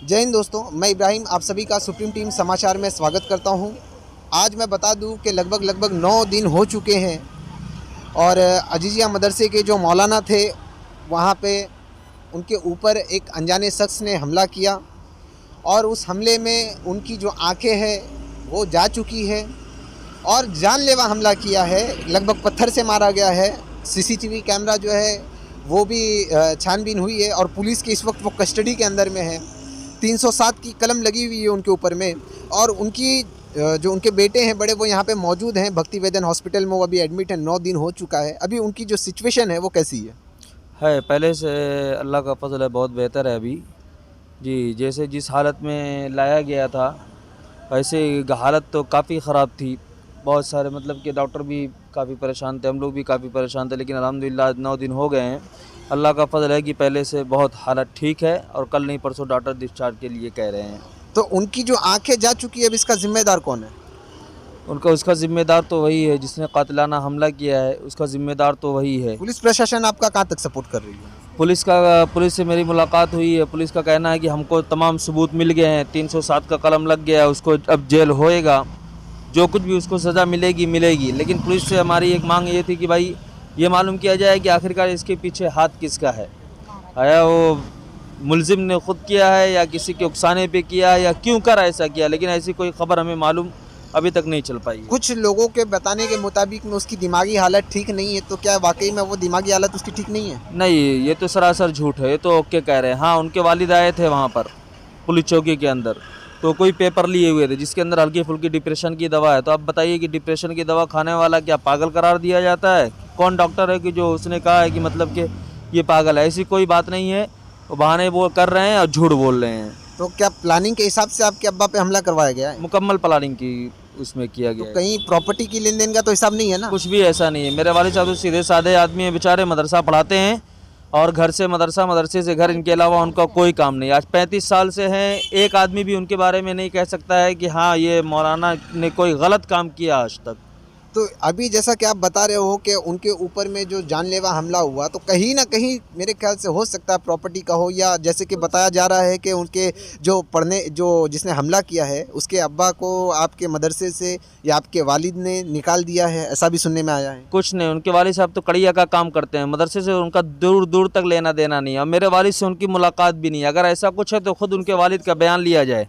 जय हिंद दोस्तों, मैं इब्राहिम आप सभी का सुप्रीम टीम समाचार में स्वागत करता हूं। आज मैं बता दूं कि लगभग 9 दिन हो चुके हैं और अजीजिया मदरसे के जो मौलाना थे वहां पे उनके ऊपर एक अनजाने शख्स ने हमला किया और उस हमले में उनकी जो आंखें हैं वो जा चुकी है और जानलेवा हमला किया है। लगभग पत्थर से मारा गया है। सीसीटीवी कैमरा जो है वो भी छानबीन हुई है और पुलिस के इस वक्त वो कस्टडी के अंदर में है। 307 की कलम लगी हुई है उनके ऊपर में और उनकी जो उनके बेटे हैं बड़े वो यहाँ पे मौजूद हैं भक्ति वेदन हॉस्पिटल में। वो अभी एडमिट है, 9 दिन हो चुका है। अभी उनकी जो सिचुएशन है वो कैसी है? पहले से अल्लाह का फजल है, बहुत बेहतर है अभी जी। जैसे जिस हालत में लाया गया था वैसे हालत तो काफ़ी ख़राब थी। बहुत सारे मतलब कि डॉक्टर भी काफ़ी परेशान थे, हम लोग भी काफ़ी परेशान थे, लेकिन अल्हम्दुलिल्लाह 9 दिन हो गए हैं। अल्लाह का फजल है कि पहले से बहुत हालत ठीक है और कल नहीं परसों डॉक्टर डिस्चार्ज के लिए कह रहे हैं। तो उनकी जो आंखें जा चुकी है, अब इसका जिम्मेदार कौन है? उसका ज़िम्मेदार तो वही है जिसने कातिलाना हमला किया है, उसका ज़िम्मेदार तो वही है। पुलिस प्रशासन आपका कहाँ तक सपोर्ट कर रही है? पुलिस से मेरी मुलाकात हुई है। पुलिस का कहना है कि हमको तमाम सबूत मिल गए हैं, 307 का कलम लग गया है, उसको अब जेल होएगा, जो कुछ भी उसको सज़ा मिलेगी। लेकिन पुलिस से हमारी एक मांग ये थी कि भाई ये मालूम किया जाए कि आखिरकार इसके पीछे हाथ किसका है। आया वो मुलजिम ने खुद किया है या किसी के उकसाने पे किया है या क्यों कर ऐसा किया, लेकिन ऐसी कोई खबर हमें मालूम अभी तक नहीं चल पाई। कुछ लोगों के बताने के मुताबिक में उसकी दिमागी हालत ठीक नहीं है। तो क्या वाकई में वो दिमागी हालत उसकी ठीक नहीं है? नहीं, ये तो सरासर झूठ है, ये तो ओके कह रहे हैं। हाँ, उनके वालिद आए थे वहाँ पर पुलिस चौकी के अंदर, तो कोई पेपर लिए हुए थे जिसके अंदर हल्की फुल्की डिप्रेशन की दवा है। तो अब बताइए कि डिप्रेशन की दवा खाने वाला क्या पागल करार दिया जाता है? कौन डॉक्टर है कि जो उसने कहा है कि मतलब कि ये पागल है? ऐसी कोई बात नहीं है। वो बहाने वो कर रहे हैं और झूठ बोल रहे हैं। तो क्या प्लानिंग के हिसाब से आपके अब्बा पे हमला करवाया गया है? मुकम्मल प्लानिंग की उसमें किया तो गया है। कहीं प्रॉपर्टी की लेन देन का तो हिसाब नहीं है ना? कुछ भी ऐसा नहीं है। मेरे वालिद साहब तो सीधे साधे आदमी हैं, बेचारे मदरसा पढ़ाते हैं और घर से मदरसा, मदरसे से घर, इनके अलावा उनका कोई काम नहीं। आज 35 साल से हैं, एक आदमी भी उनके बारे में नहीं कह सकता है कि हाँ ये मौलाना ने कोई गलत काम किया आज तक। तो अभी जैसा कि आप बता रहे हो कि उनके ऊपर में जो जानलेवा हमला हुआ, तो कहीं ना कहीं मेरे ख्याल से हो सकता है प्रॉपर्टी का हो, या जैसे कि बताया जा रहा है कि उनके जो जिसने हमला किया है उसके अब्बा को आपके मदरसे से या आपके वालिद ने निकाल दिया है, ऐसा भी सुनने में आया है। कुछ नहीं, उनके वालिद साहब तो कड़िया का काम करते हैं, मदरसे से उनका दूर दूर तक लेना देना नहीं है। और मेरे वालिद से उनकी मुलाकात भी नहीं है। अगर ऐसा कुछ है तो खुद उनके वालिद का बयान लिया जाए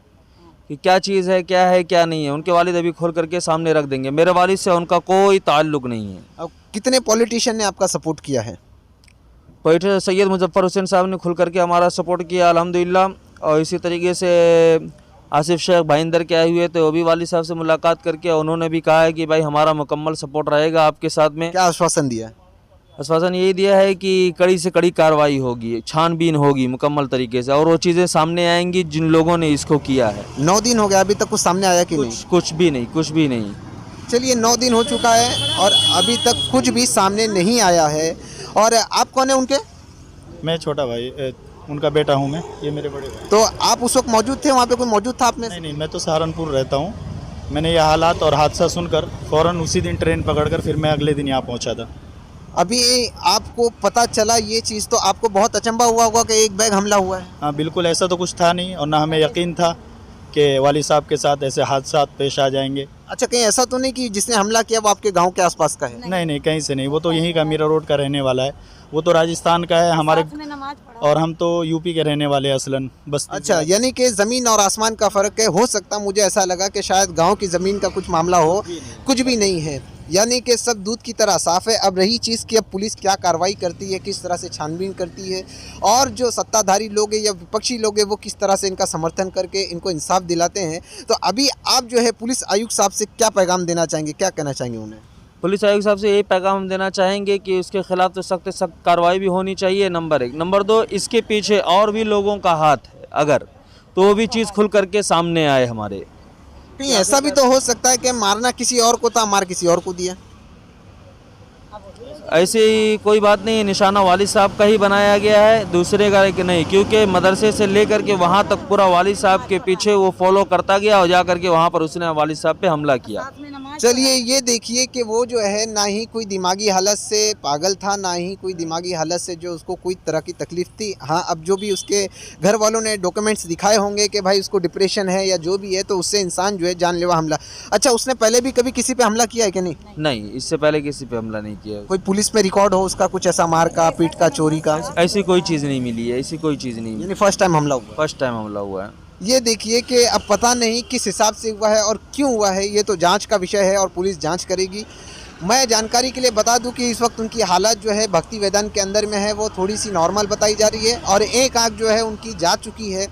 कि क्या चीज़ है क्या नहीं है। उनके वालिद अभी खोल करके सामने रख देंगे। मेरे वालिद से उनका कोई ताल्लुक़ नहीं है। अब कितने पॉलिटिशियन ने आपका सपोर्ट किया है? पॉलिटिशियन सैयद मुजफ्फर हुसैन साहब ने खुल करके हमारा सपोर्ट किया अल्हम्दुलिल्लाह। और इसी तरीके से आसिफ शेख भाईंदर के आए हुए थे, वो भी वालिद साहब से मुलाकात करके उन्होंने भी कहा है कि भाई हमारा मुकम्मल सपोर्ट रहेगा आपके साथ में। क्या आश्वासन दिया? आश्वासन यही दिया है कि कड़ी से कड़ी कार्रवाई होगी, छानबीन होगी मुकम्मल तरीके से, और वो चीज़ें सामने आएंगी जिन लोगों ने इसको किया है। 9 दिन हो गया, अभी तक कुछ सामने आया कि नहीं? कुछ भी नहीं। चलिए, 9 दिन हो चुका है और अभी तक कुछ भी सामने नहीं आया है। और आप कौन है उनके? मैं छोटा भाई, उनका बेटा हूँ मैं, ये मेरे बड़े भाई। तो आप उस वक्त मौजूद थे वहाँ पे? कोई मौजूद था आप में? नहीं, मैं तो सहारनपुर रहता हूँ। मैंने ये हालात और हादसा सुनकर फ़ौरन उसी दिन ट्रेन पकड़कर फिर मैं अगले दिन यहाँ पहुँचा था। अभी आपको पता चला ये चीज़ तो आपको बहुत अचंभा हुआ होगा कि एक बैग हमला हुआ है। हाँ बिल्कुल, ऐसा तो कुछ था नहीं और ना हमें यकीन था कि वालिद साहब के साथ ऐसे हादसा पेश आ जाएंगे। अच्छा, कहीं ऐसा तो नहीं कि जिसने हमला किया वो आपके गांव के आसपास का है? नहीं, कहीं से नहीं। वो तो यहीं का मीरा रोड का रहने वाला है। वो तो राजस्थान का है हमारे, और हम तो यूपी के रहने वाले असलन बस। अच्छा, यानी कि ज़मीन और आसमान का फ़र्क है। हो सकता मुझे ऐसा लगा कि शायद गांव की ज़मीन का कुछ मामला हो, कुछ भी नहीं है। यानी कि सब दूध की तरह साफ़ है। अब रही चीज़ कि अब पुलिस क्या कार्रवाई करती है, किस तरह से छानबीन करती है, और जो सत्ताधारी लोग हैं या विपक्षी लोग हैं वो किस तरह से इनका समर्थन करके इनको इंसाफ दिलाते हैं। तो अभी आप जो है पुलिस आयुक्त साहब से क्या पैगाम देना चाहेंगे, क्या कहना चाहेंगे उन्हें? पुलिस आयुक्त साहब से यही पैगाम देना चाहेंगे कि उसके खिलाफ तो सख्त सख्त कार्रवाई भी होनी चाहिए, नंबर 1। नंबर 2, इसके पीछे और भी लोगों का हाथ है अगर, तो वो भी चीज़ खुल करके सामने आए हमारे। कहीं ऐसा भी तो हो सकता है कि मारना किसी और को था, मार किसी और को दिया? ऐसी कोई बात नहीं है। निशाना वालिद साहब का ही बनाया गया है, दूसरे का कि नहीं, क्योंकि मदरसे से लेकर के वहाँ तक पूरा वालिद साहब के पीछे वो फॉलो करता गया और जा करके वहाँ पर उसने वालिद साहब पे हमला किया। चलिए ये देखिए कि वो जो है ना ही कोई दिमागी हालत से पागल था, ना ही कोई दिमागी हालत से जो उसको कोई तरह की तकलीफ थी। हाँ, अब जो भी उसके घर वालों ने डॉक्यूमेंट्स दिखाए होंगे कि भाई उसको डिप्रेशन है या जो भी है, तो उससे इंसान जो है जानलेवा हमला। अच्छा, उसने पहले भी कभी किसी पे हमला किया है कि नहीं? नहीं, इससे पहले किसी पे हमला नहीं किया। कोई पुलिस में रिकॉर्ड हो उसका कुछ ऐसा मार का, पीट का, चोरी का? ऐसी कोई चीज़ नहीं मिली है, ऐसी कोई चीज़ नहीं मिली। यानी फर्स्ट टाइम हमला हुआ। फर्स्ट टाइम हमला हुआ है। ये देखिए कि अब पता नहीं किस हिसाब से हुआ है और क्यों हुआ है, ये तो जांच का विषय है और पुलिस जांच करेगी। मैं जानकारी के लिए बता दूं कि इस वक्त उनकी हालत जो है भक्ति वेदांत के अंदर में है, वो थोड़ी सी नॉर्मल बताई जा रही है और एक आँख जो है उनकी जा चुकी है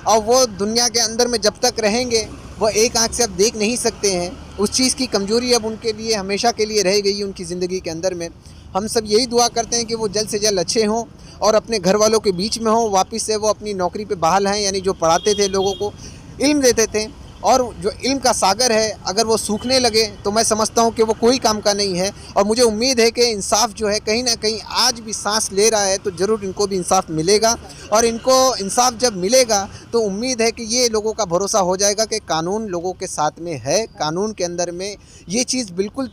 और वो दुनिया के अंदर में जब तक रहेंगे वो एक आँख से अब देख नहीं सकते हैं। उस चीज़ की कमजोरी अब उनके लिए हमेशा के लिए रह गई उनकी ज़िंदगी के अंदर में। हम सब यही दुआ करते हैं कि वो जल्द से जल्द अच्छे हों और अपने घर वालों के बीच में हों, वापस से वो अपनी नौकरी पे बहाल हैं। यानी जो पढ़ाते थे, लोगों को इल्म देते थे, और जो इल्म का सागर है अगर वो सूखने लगे तो मैं समझता हूँ कि वो कोई काम का नहीं है। और मुझे उम्मीद है कि इंसाफ जो है कहीं ना कहीं आज भी सांस ले रहा है, तो ज़रूर इनको भी इंसाफ मिलेगा। और इनको इंसाफ जब मिलेगा तो उम्मीद है कि ये लोगों का भरोसा हो जाएगा कि कानून लोगों के साथ में है। कानून के अंदर में ये चीज़ बिल्कुल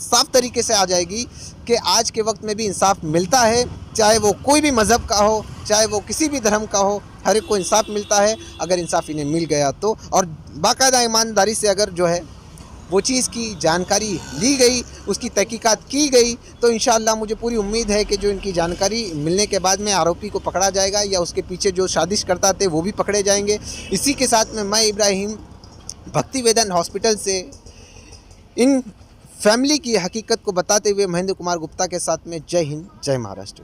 साफ तरीके से आ जाएगी कि आज के वक्त में भी इंसाफ मिलता है, चाहे वो कोई भी मज़हब का हो, चाहे वो किसी भी धर्म का हो, हर एक को इंसाफ मिलता है अगर इंसाफ इन्हें मिल गया तो। और बाकायदा ईमानदारी से अगर जो है वो चीज़ की जानकारी ली गई, उसकी तहकीकात की गई, तो इंशाअल्लाह मुझे पूरी उम्मीद है कि जो इनकी जानकारी मिलने के बाद में आरोपी को पकड़ा जाएगा या उसके पीछे जो साजिश करता थे वो भी पकड़े जाएंगे। इसी के साथ में मैं इब्राहिम भक्ति वेदांत हॉस्पिटल से इन फैमिली की हकीकत को बताते हुए महेंद्र कुमार गुप्ता के साथ में जय हिंद, जय महाराष्ट्र।